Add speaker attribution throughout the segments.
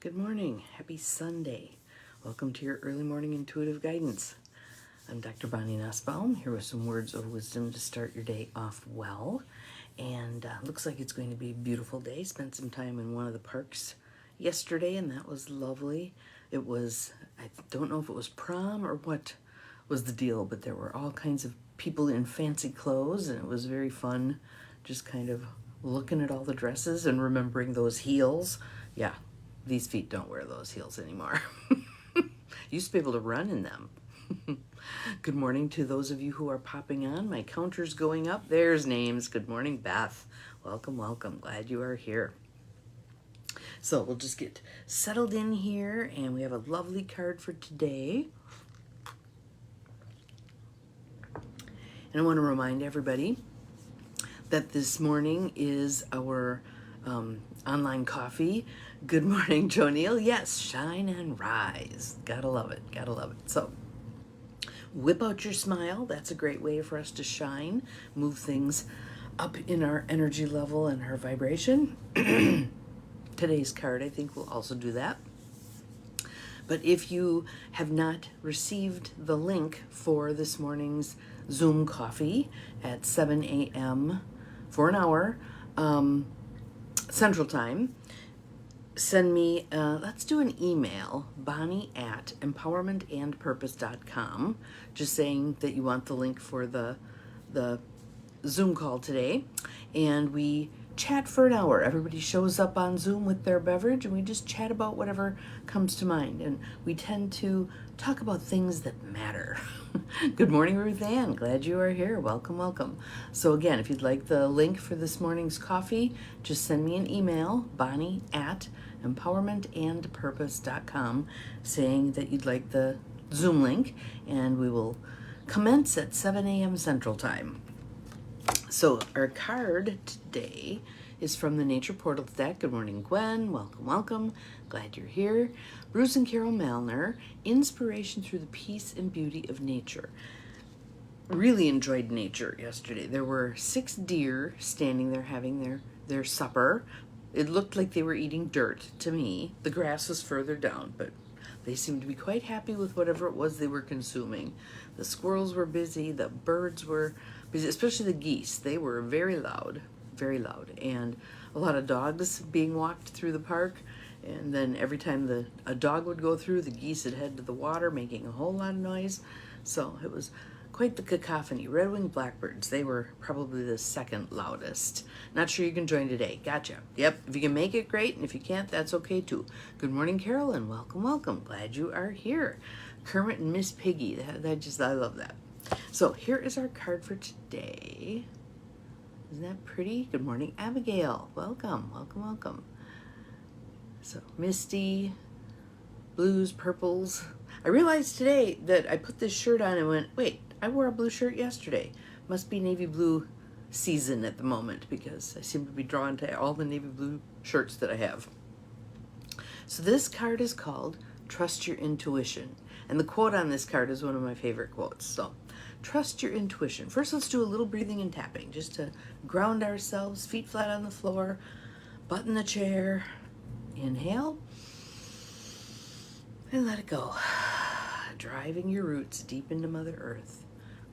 Speaker 1: Good morning. Happy Sunday. Welcome to your early morning intuitive guidance. I'm Dr. Bonnie Nussbaum, here with some words of wisdom to start your day off well. And looks like it's going to be a beautiful day. Spent some time in one of the parks yesterday, and that was lovely. It was, I don't know if it was prom or what was the deal, but there were all kinds of people in fancy clothes, and it was very fun just kind of looking at all the dresses and remembering those heels. Yeah, these feet don't wear those heels anymore. Used to be able to run in them. Good morning to those of you who are popping on. My counter's going up. There's names. Good morning, Beth. Welcome, welcome. Glad you are here. So we'll just get settled in here, and we have a lovely card for today. And I want to remind everybody that this morning is our online coffee. Good morning, Joe Neal. Yes, shine and rise. Gotta love it. Gotta love it. So whip out your smile. That's a great way for us to shine, move things up in our energy level and our vibration. Today's card, I think, will also do that. But if you have not received the link for this morning's Zoom coffee at 7 a.m. for an hour Central Time, send me, let's do an email, bonnie@empowermentandpurpose.com, just saying that you want the link for the Zoom call today, and we chat for an hour. Everybody shows up on Zoom with their beverage, and we just chat about whatever comes to mind, and we tend to talk about things that matter. Good morning, Ruth Ann. Glad you are here. Welcome, welcome. So again, if you'd like the link for this morning's coffee, just send me an email, bonnie@empowermentandpurpose.com, saying that you'd like the Zoom link, and we will commence at 7 a.m. Central Time. So our card today is from the Nature Portal deck. Good morning, Gwen. Welcome, welcome. Glad you're here. Bruce and Carol Malner, Inspiration Through the Peace and Beauty of Nature. Really enjoyed nature yesterday. There were 6 deer standing there having their supper. It looked like they were eating dirt to me. The grass was further down, but they seemed to be quite happy with whatever it was they were consuming. The squirrels were busy. The birds were busy, especially the geese. They were very loud, and a lot of dogs being walked through the park. And then every time a dog would go through, the geese would head to the water, making a whole lot of noise. So it was quite the cacophony. Red-winged blackbirds, they were probably the second loudest. Not sure you can join today. Gotcha. Yep, if you can make it, great, and if you can't, that's okay too. Good morning, Carolyn. Welcome, welcome. Glad you are here. Kermit and Miss Piggy, I love that. So here is our card for today. Isn't that pretty? Good morning, Abigail. Welcome, welcome, welcome. So Misty, blues, purples. I realized today that I put this shirt on and went, wait, I wore a blue shirt yesterday. Must be navy blue season at the moment, because I seem to be drawn to all the navy blue shirts that I have. So this card is called Trust Your Intuition. And the quote on this card is one of my favorite quotes. So trust your intuition. First, let's do a little breathing and tapping just to ground ourselves, feet flat on the floor, butt in the chair. Inhale and let it go. Driving your roots deep into Mother Earth.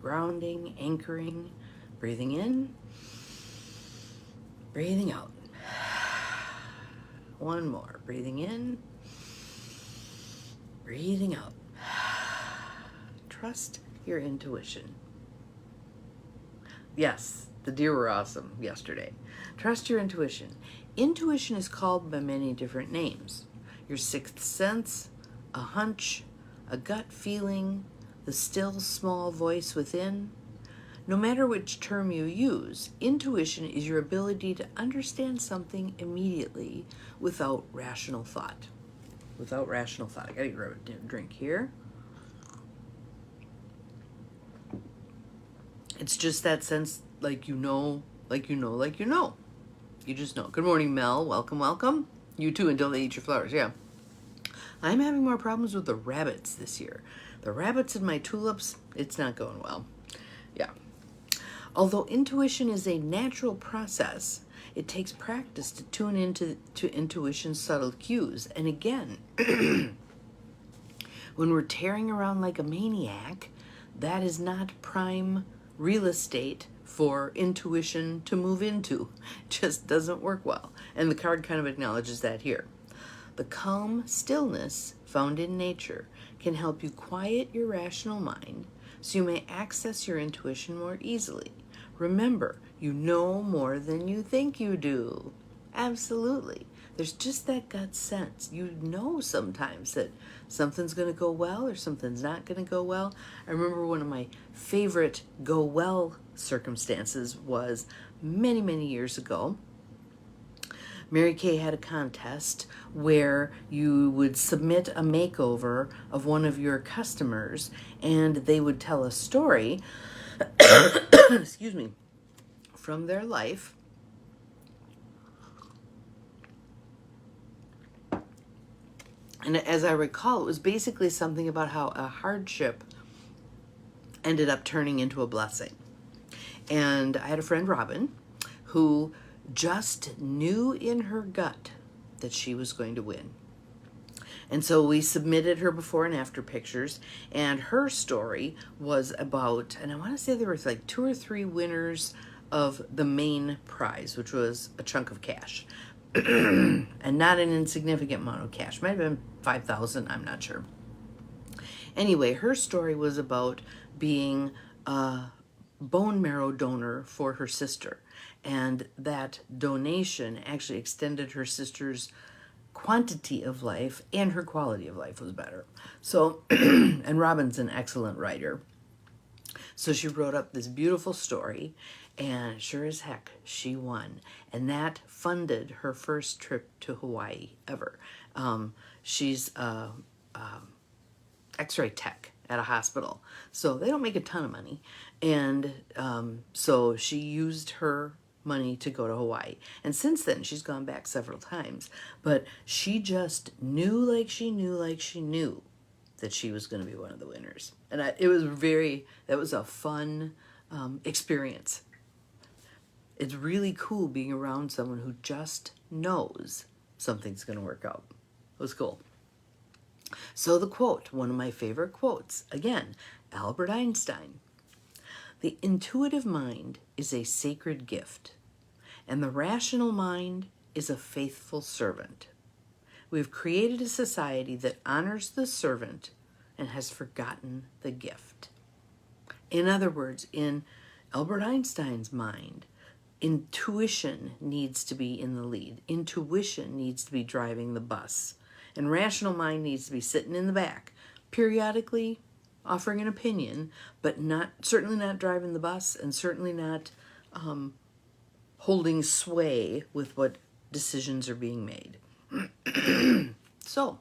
Speaker 1: Grounding, anchoring, breathing in, breathing out. One more. Breathing in, breathing out. Trust your intuition. Yes, the deer were awesome yesterday. Trust your intuition. Intuition is called by many different names. Your sixth sense, a hunch, a gut feeling, the still small voice within. No matter which term you use, intuition is your ability to understand something immediately without rational thought. Without rational thought. I gotta grab a drink here. It's just that sense, like you know. You just know. Good morning, Mel. Welcome, welcome. You too, until they eat your flowers, yeah. I'm having more problems with the rabbits this year. The rabbits in my tulips, it's not going well. Yeah. Although intuition is a natural process, It takes practice to tune into intuition's subtle cues. And again, when we're tearing around like a maniac, that is not prime real estate for intuition to move into. It just doesn't work well. And the card kind of acknowledges that here. The calm stillness found in nature can help you quiet your rational mind so you may access your intuition more easily. Remember, you know more than you think you do. Absolutely. There's just that gut sense. You know sometimes that something's going to go well or something's not going to go well. I remember one of my favorite go well circumstances was many, many years ago. Mary Kay had a contest where you would submit a makeover of one of your customers and they would tell a story, excuse me, from their life. And as I recall, it was basically something about how a hardship ended up turning into a blessing. And I had a friend, Robin, who just knew in her gut that she was going to win. And so we submitted her before and after pictures, and her story was about, and I want to say there was like 2 or 3 winners of the main prize, which was a chunk of cash. And not an insignificant amount of cash. Might have been 5,000, I'm not sure. Anyway, her story was about being a bone marrow donor for her sister. And that donation actually extended her sister's quantity of life, and her quality of life was better. So, and Robin's an excellent writer. So she wrote up this beautiful story, and sure as heck, she won. And that funded her first trip to Hawaii ever. She's X-ray tech at a hospital, so they don't make a ton of money. And so she used her money to go to Hawaii. And since then, she's gone back several times. But she just knew like she knew that she was going to be one of the winners. And that was a fun experience. It's really cool being around someone who just knows something's going to work out. It was cool. So the quote, one of my favorite quotes, again, Albert Einstein. The intuitive mind is a sacred gift, and the rational mind is a faithful servant. We've created a society that honors the servant and has forgotten the gift. In other words, in Albert Einstein's mind, intuition needs to be in the lead. Intuition needs to be driving the bus. And rational mind needs to be sitting in the back, periodically offering an opinion, but certainly not driving the bus, and certainly not holding sway with what decisions are being made. So,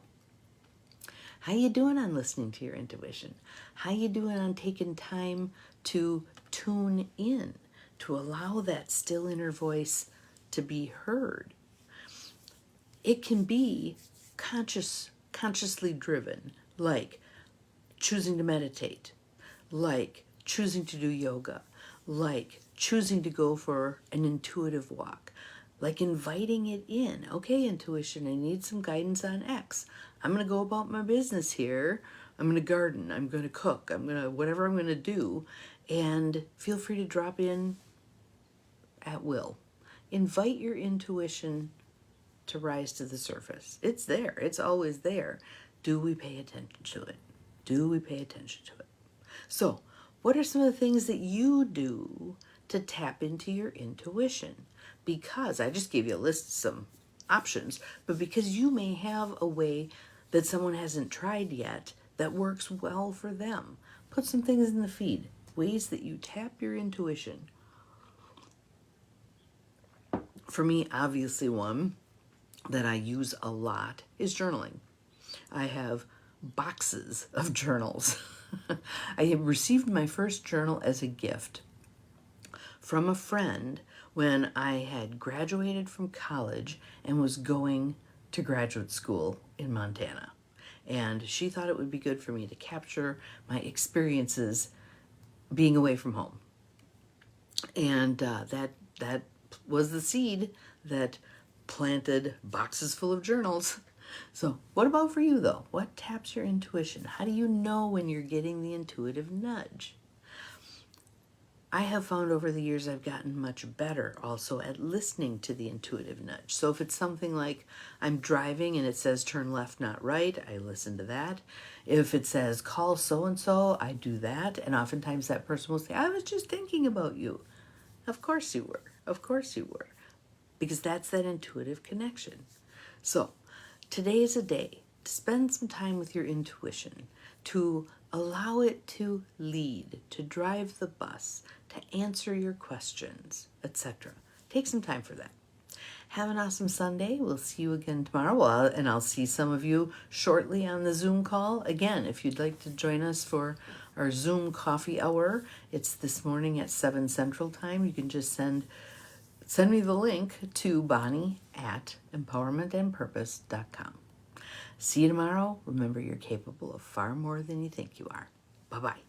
Speaker 1: how you doing on listening to your intuition? How you doing on taking time to tune in, to allow that still inner voice to be heard? It can be consciously driven, like choosing to meditate, like choosing to do yoga, like choosing to go for an intuitive walk, like inviting it in. Okay, intuition, I need some guidance on X. I'm going to go about my business here. I'm going to garden. I'm going to cook. Whatever I'm going to do. And feel free to drop in at will. Invite your intuition to rise to the surface. It's there. It's always there. Do we pay attention to it? Do we pay attention to it? So, what are some of the things that you do to tap into your intuition? Because I just gave you a list of some options, but because you may have a way that someone hasn't tried yet that works well for them. Put some things in the feed. Ways that you tap your intuition. For me, obviously one that I use a lot is journaling. I have boxes of journals. I have received my first journal as a gift from a friend when I had graduated from college and was going to graduate school in Montana. And she thought it would be good for me to capture my experiences being away from home. And that was the seed that planted boxes full of journals. So what about for you though? What taps your intuition? How do you know when you're getting the intuitive nudge? I have found over the years I've gotten much better also at listening to the intuitive nudge. So if it's something like I'm driving and it says turn left, not right, I listen to that. If it says call so-and-so, I do that. And oftentimes that person will say, I was just thinking about you. Of course you were. Of course you were. Because that's that intuitive connection. So today is a day to spend some time with your intuition, to allow it to lead, to drive the bus, to answer your questions, etc. Take some time for that. Have an awesome Sunday. We'll see you again tomorrow. Well, and I'll see some of you shortly on the Zoom call. Again, if you'd like to join us for our Zoom coffee hour, it's this morning at 7 Central Time. You can just send me the link to Bonnie@empowermentandpurpose.com. See you tomorrow. Remember, you're capable of far more than you think you are. Bye-bye.